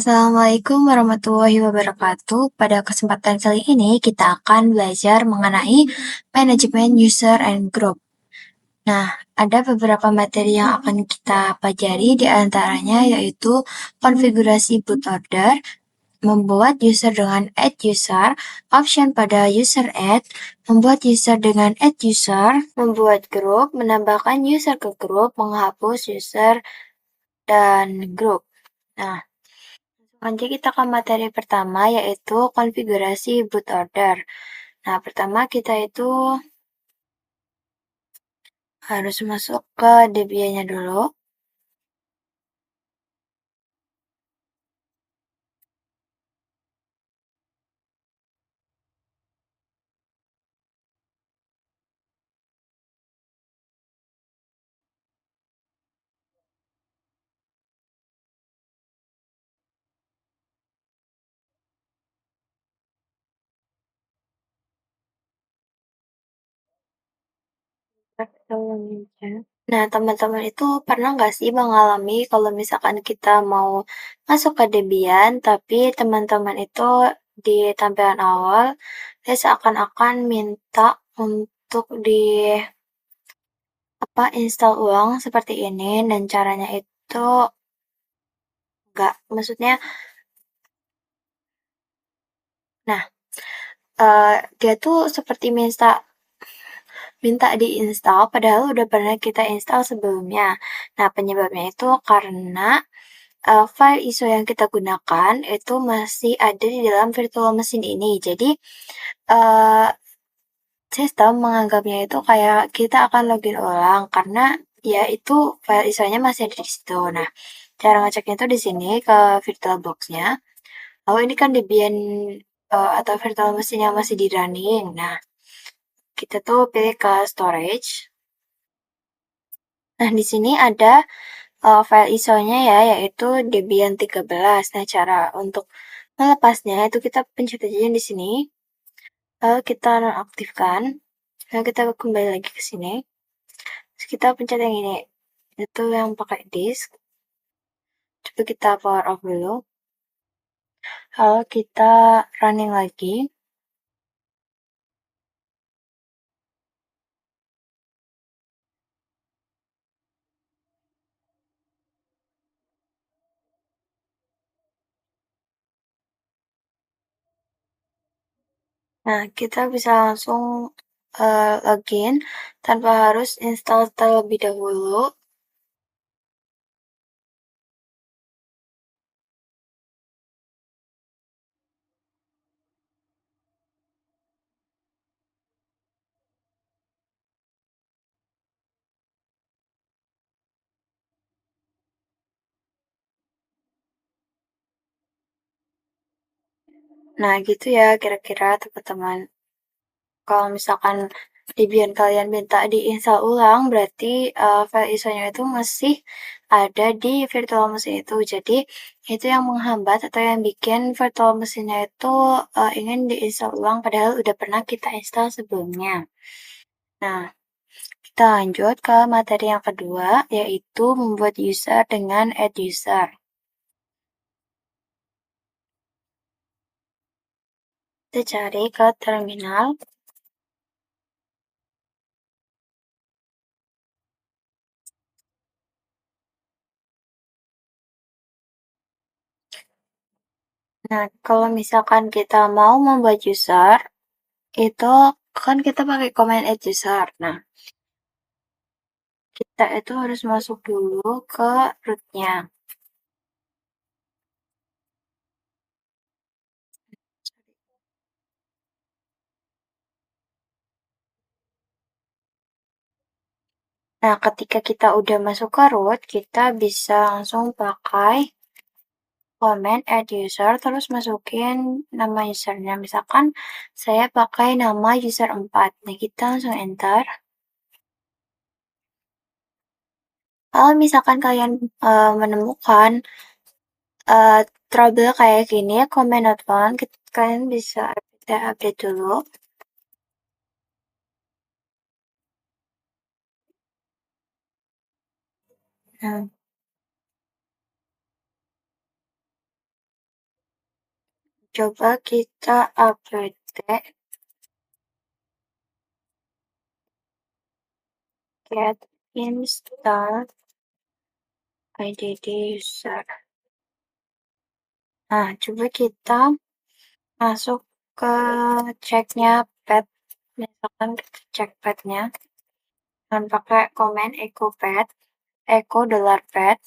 Assalamualaikum warahmatullahi wabarakatuh. Pada kesempatan kali ini kita akan belajar mengenai manajemen user and group. Nah, ada beberapa materi yang akan kita pelajari di antaranya yaitu konfigurasi bootloader, membuat user dengan add user, option pada user add, membuat user dengan add user, membuat grup, menambahkan user ke grup, menghapus user, dan grup. Nah, lanjut kita ke materi pertama yaitu konfigurasi bootloader. Nah, pertama kita itu harus masuk ke Debian-nya dulu. Nah, teman-teman itu pernah nggak sih mengalami kalau misalkan kita mau masuk ke Debian, tapi teman-teman itu di tampilan awal, dia seakan-akan minta untuk install ulang seperti ini, dan caranya itu nggak, maksudnya, nah, dia tuh seperti minta diinstal padahal udah pernah kita install sebelumnya. Nah, penyebabnya itu karena file ISO yang kita gunakan itu masih ada di dalam virtual machine ini. Jadi, uh, sistem menganggapnya itu kayak kita akan login ulang karena ya itu file ISO-nya masih ada di situ. Nah, cara ngeceknya itu di sini ke VirtualBox-nya. Oh, ini kan Debian atau virtual machine yang masih di running. Nah, kita tuh pilih ke storage. Nah, di sini ada file ISO-nya ya, yaitu Debian 13. Nah, cara untuk melepasnya itu kita pencet aja di sini. Lalu kita nonaktifkan. Lalu kita kembali lagi ke sini. Terus kita pencet yang ini. Itu yang pakai disk. Coba kita power off dulu. Lalu kita running lagi. Nah, kita bisa langsung login tanpa harus install terlebih dahulu. Nah, gitu ya kira-kira teman-teman. Kalau misalkan Debian kalian minta diinstal ulang, berarti file ISO-nya itu masih ada di virtual machine itu. Jadi, itu yang menghambat atau yang bikin virtual machine-nya itu ingin diinstal ulang padahal udah pernah kita install sebelumnya. Nah, kita lanjut ke materi yang kedua, yaitu membuat user dengan add user. Kita cari ke terminal. Nah, kalau misalkan kita mau membuat user, itu kan kita pakai command add user. Nah, kita itu harus masuk dulu ke root-nya. Nah, ketika kita udah masuk ke root, kita bisa langsung pakai command add user, terus masukin nama usernya. Misalkan saya pakai nama user 4. Nah, kita langsung enter. Kalau misalkan kalian menemukan trouble kayak gini, command not found, kalian bisa update dulu. Nah, Coba kita update get install IDD user. Nah, coba kita masuk ke ceknya pet. Misalkan kita cek petnya dan pakai command echo pet, echo $pet.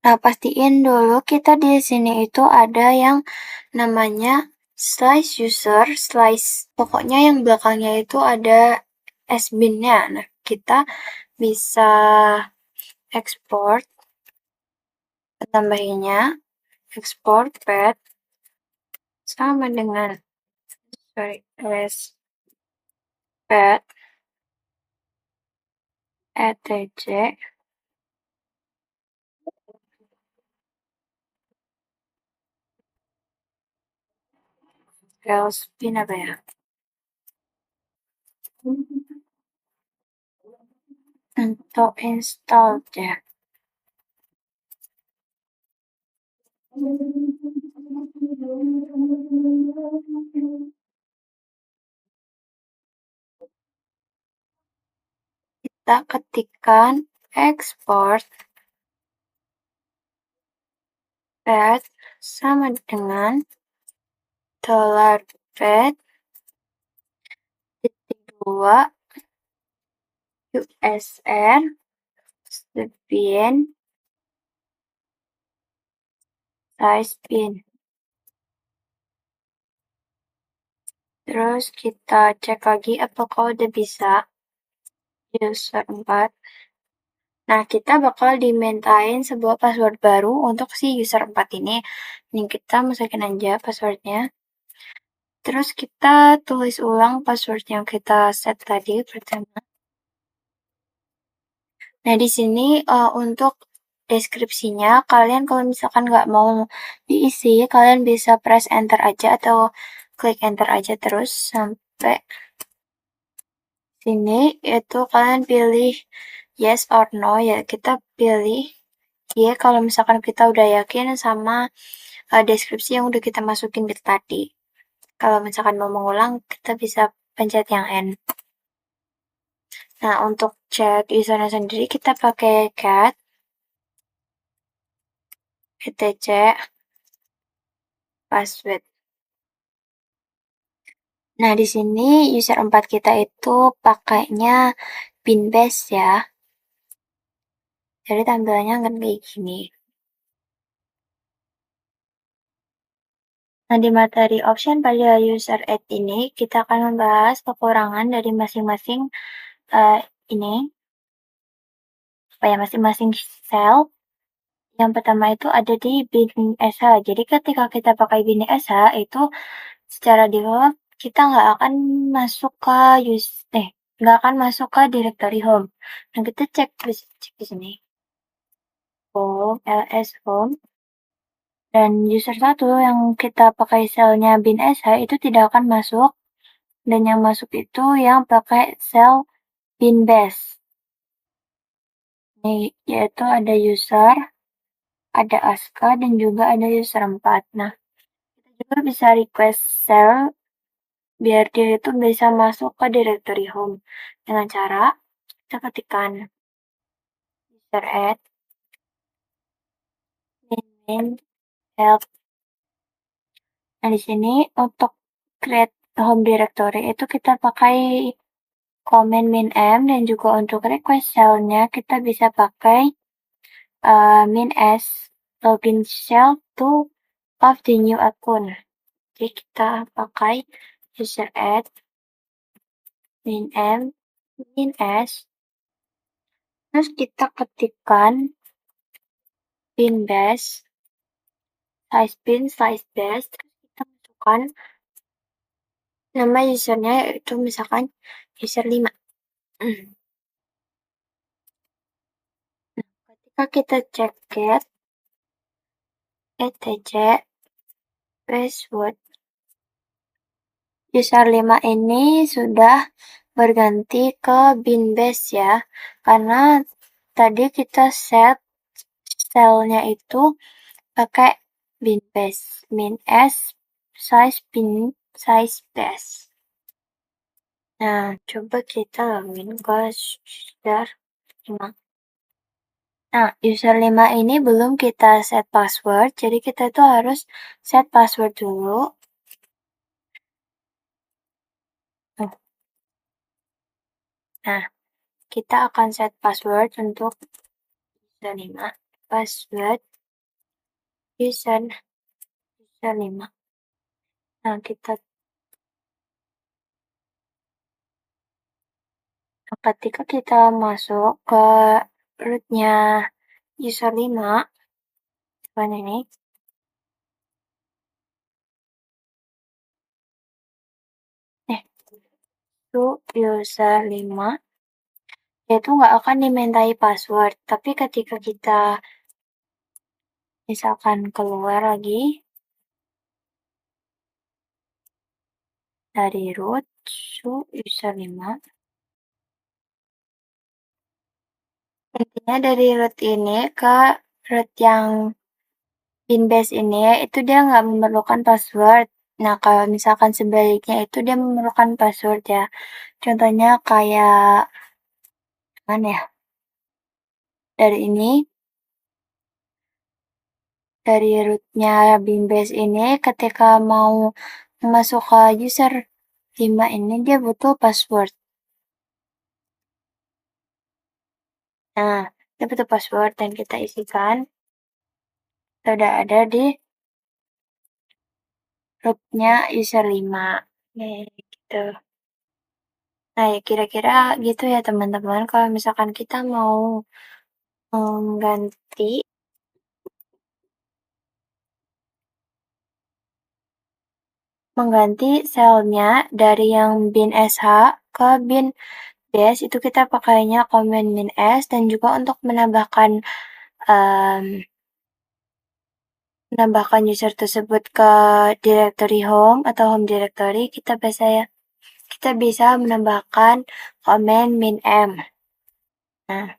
Nah, pastiin dulu kita di sini itu ada yang namanya slice user, slice. Pokoknya yang belakangnya itu ada sbin-nya. Nah, kita bisa export, tambahinnya, export pet sama dengan, s pet etc else pin apa ya? Untuk install ya. Kita ketikkan export pet sama dengan $pet -2 USR spin size pin. Terus kita cek lagi apakah udah bisa user 4. Nah, kita bakal dimintain sebuah password baru untuk si user 4 ini. Ini kita masukin aja passwordnya. Terus kita tulis ulang password yang kita set tadi pertama. Nah, di sini untuk deskripsinya, kalian kalau misalkan nggak mau diisi, kalian bisa press enter aja atau klik enter aja terus sampai sini. Itu kalian pilih yes or no ya. Kita pilih ya kalau misalkan kita udah yakin sama deskripsi yang udah kita masukin tadi. Kalau misalkan mau mengulang, kita bisa pencet yang N. Nah, untuk cek usernya sendiri, kita pakai cat etc password. Nah, di sini user 4 kita itu pakainya Pinbase ya. Jadi tampilannya akan kayak gini. Nah, di materi option pada user add ini, kita akan membahas kekurangan dari masing-masing ini, masing-masing cell. Yang pertama itu ada di bin SH. Jadi ketika kita pakai bin SH itu secara default kita nggak akan masuk ke directory home. Nah, kita cek di sini. Home, ls home. Dan user 1 yang kita pakai selnya bin SH itu tidak akan masuk. Dan yang masuk itu yang pakai sel bin base. Ini yaitu ada user, ada aska, dan juga ada user 4. Nah, kita juga bisa request cell biar dia itu bisa masuk ke directory home dengan cara kita ketikkan user add min help. Nah, di sini untuk create home directory itu kita pakai command min m, dan juga untuk request cell-nya kita bisa pakai min s login shell to of the new account. Jadi kita pakai user add min m min s, terus kita ketikkan bin base size base, terus kita masukkan nama usernya yaitu misalkan user 5. Ketika kita cek get etc password, user 5 ini sudah berganti ke bin base ya, karena tadi kita set selnya itu pakai bin base min s size bin size base. Nah, coba kita login ke user 5. Nah, user 5 ini belum kita set password, jadi kita itu harus set password dulu. Nah, kita akan set password untuk user 5. Password user 5. Nah, ketika kita masuk ke rootnya user 5, mana ini? Itu user 5, itu nggak akan dimintai password. Tapi ketika kita misalkan keluar lagi dari root user 5, intinya dari root ini ke root yang Pinbase ini itu dia nggak memerlukan password. Nah, kalau misalkan sebaliknya itu dia memerlukan password ya. Contohnya kayak mana ya? Dari ini, dari rootnya Pinbase ini ketika mau masuk ke user 5 ini dia butuh password. Nah, dia butuh password dan kita isikan. Sudah ada di rootnya user 5. Gitu. Nah, ya kira-kira gitu ya teman-teman. Kalau misalkan kita mau mengganti selnya dari yang bin sh ke bin base itu kita pakainya command min s, dan juga untuk menambahkan user tersebut ke directory home atau home directory, kita bisa menambahkan command min m. Nah,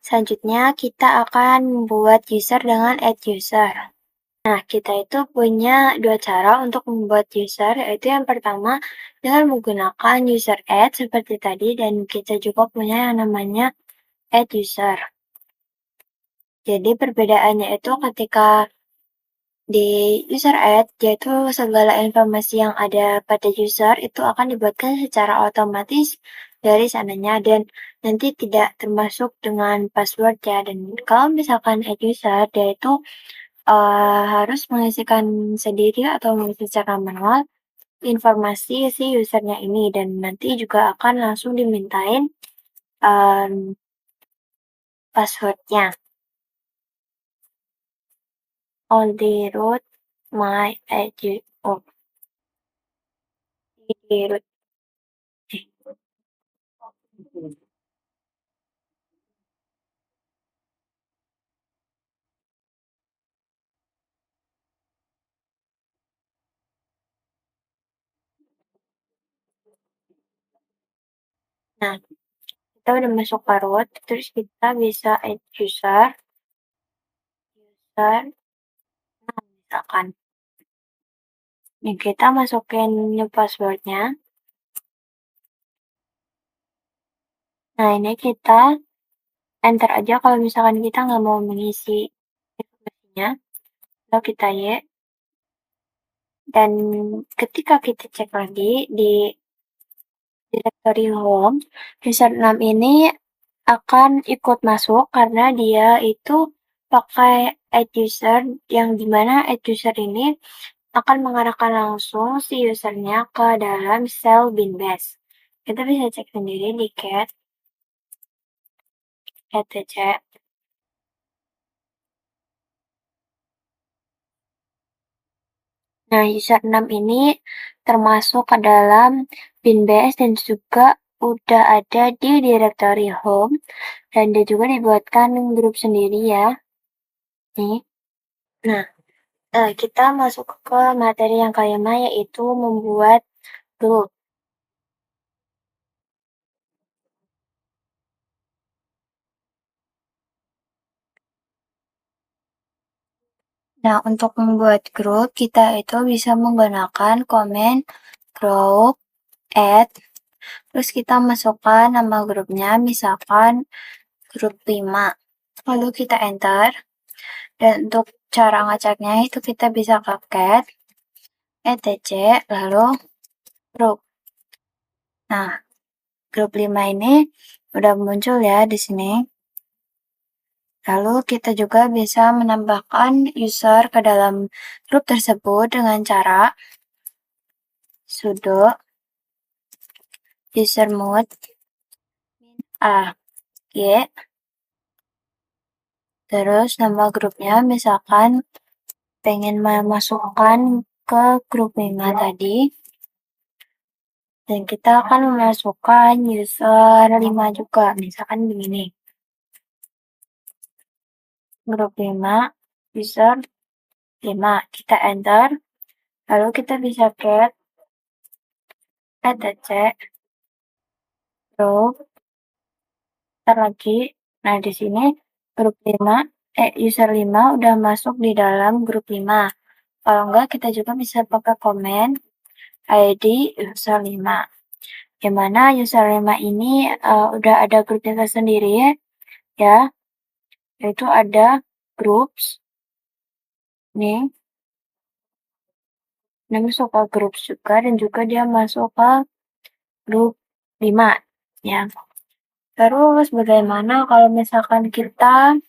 selanjutnya kita akan membuat user dengan add user. Nah, kita itu punya dua cara untuk membuat user, yaitu yang pertama dengan menggunakan user add seperti tadi, dan kita juga punya yang namanya add user. Jadi perbedaannya itu ketika di user add, yaitu segala informasi yang ada pada user itu akan dibuatkan secara otomatis dari sananya dan nanti tidak termasuk dengan password ya. Dan kalau misalkan add user, dia itu harus mengisikan sendiri atau mengisi secara manual informasi si usernya ini, dan nanti juga akan langsung dimintain passwordnya. On the road my edu oh di road. Nah, kita udah masuk ke root, terus kita bisa add user, misalkan. Nih, kita masukin new passwordnya. Nah, ini kita enter aja kalau misalkan kita nggak mau mengisi informasinya. Lalu kita Y. Dan ketika kita cek lagi di directory home, user 6 ini akan ikut masuk karena dia itu pakai add user, yang dimana add user ini akan mengarahkan langsung si usernya ke dalam sel bin base. Kita bisa cek sendiri di cat etc. Nah, user 6 ini termasuk ke dalam bin base dan juga udah ada di directory home, dan dia juga dibuatkan grup sendiri ya. Nih. Nah, kita masuk ke materi yang kelima, yaitu membuat grup. Nah, untuk membuat grup, kita itu bisa menggunakan komen grup, add, terus kita masukkan nama grupnya, misalkan grup 5. Lalu kita enter, dan untuk cara ngeceknya itu kita bisa ke cat, etc, lalu grup. Nah, grup 5 ini udah muncul ya di sini. Lalu kita juga bisa menambahkan user ke dalam grup tersebut dengan cara sudo usermod a g, terus nama grupnya misalkan pengen memasukkan ke grup 5 tadi, dan kita akan memasukkan user 5 juga, misalkan begini, grup 5 user 5, kita enter, lalu kita bisa get etc grup, ntar lagi. Nah, di sini grup 5, user 5 udah masuk di dalam grup 5. Kalau enggak, kita juga bisa pakai komen ID user 5. Gimana user 5 ini udah ada grupnya tersendiri ya, yaitu ada groups. Nih, dia masuk ke groups juga, dan juga dia masuk ke grup 5 ya. Terus bagaimana kalau misalkan kita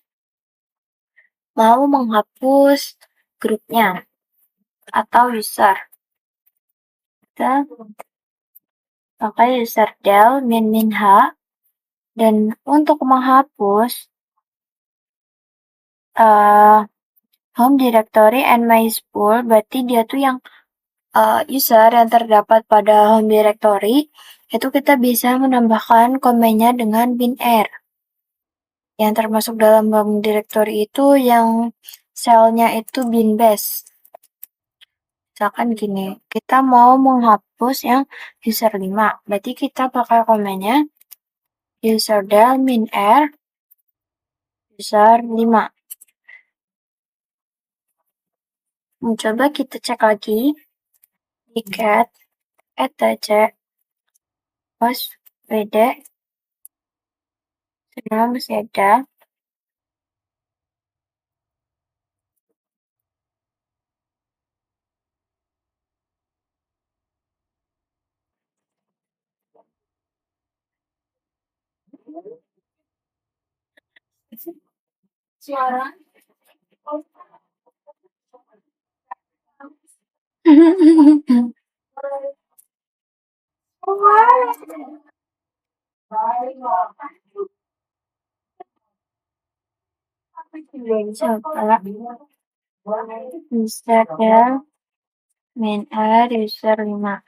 mau menghapus grupnya atau user? Kita pakai user del min h, dan untuk menghapus home directory and my spool, berarti dia tuh yang user yang terdapat pada home directory, itu kita bisa menambahkan komennya dengan binr. Yang termasuk dalam home directory itu yang selnya itu binbash. Misalkan gini, kita mau menghapus yang user 5, berarti kita pakai komennya userdel minr user 5. Coba kita cek lagi di cat etc host wd, semua masih ada. Suara. Coba user ya main user 5.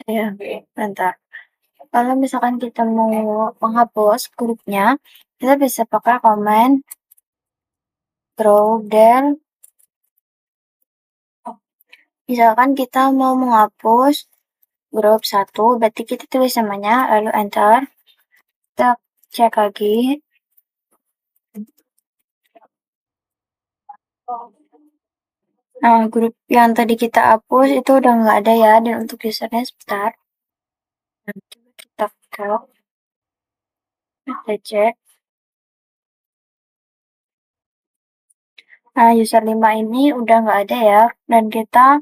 Ya, bentar. Kalau misalkan kita mau menghapus grupnya, kita bisa pakai komen grow del. Misalkan kita mau menghapus grup 1, berarti kita tulis namanya, lalu enter. Kita cek lagi. Nah, grup yang tadi kita hapus itu udah nggak ada ya, dan untuk usernya sebentar. Nah, coba kita cek. Nah, user 5 ini udah nggak ada ya, dan kita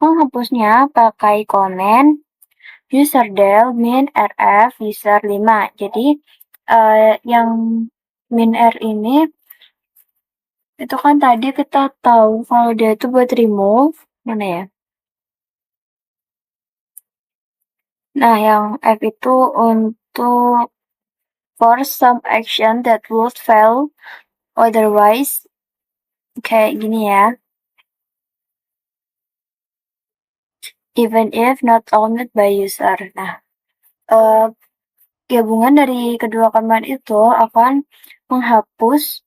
menghapusnya pakai komen userdel min rf user 5. Jadi, yang min r ini, itu kan tadi kita tahu kalau dia itu buat remove, mana ya? Nah, yang F itu untuk for some action that would fail otherwise, kayak gini ya. Even if not owned by user. Nah, gabungan dari kedua command itu akan menghapus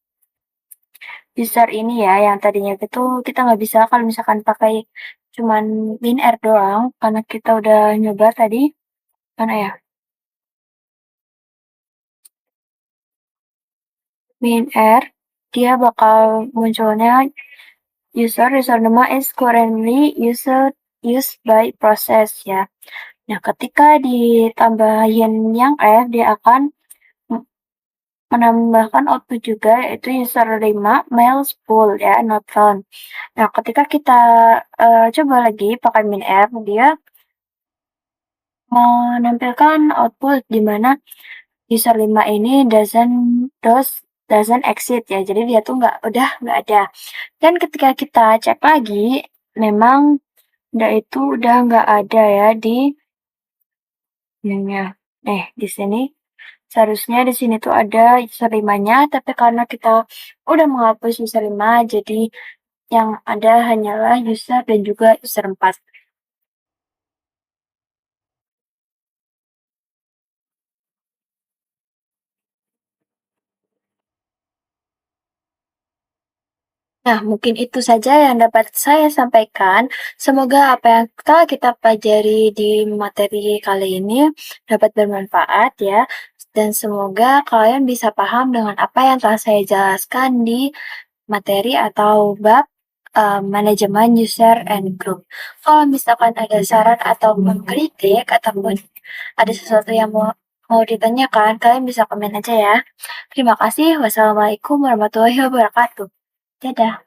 user ini ya, yang tadinya itu kita nggak bisa kalau misalkan pakai cuman WinR doang, karena kita udah nyoba tadi, mana ya? WinR, dia bakal munculnya username is currently used by process ya. Nah, ketika ditambahin yang F, dia akan menambahkan output juga yaitu user 5 mails full ya, not found. Nah, ketika kita coba lagi pakai min-f, dia menampilkan output di mana user 5 ini doesn't exist ya. Jadi dia tuh udah nggak ada. Dan ketika kita cek lagi, memang dia itu udah nggak ada ya di ininya. Di sini seharusnya di sini tuh ada user 5-nya, tapi karena kita udah menghapus user 5, jadi yang ada hanyalah user dan juga user 4. Nah, mungkin itu saja yang dapat saya sampaikan. Semoga apa yang telah kita pelajari di materi kali ini dapat bermanfaat ya. Dan semoga kalian bisa paham dengan apa yang telah saya jelaskan di materi atau bab manajemen user and group. Kalau misalkan ada saran atau kritik ataupun ada sesuatu yang mau ditanyakan, kalian bisa komen aja ya. Terima kasih. Wassalamualaikum warahmatullahi wabarakatuh. Dadah.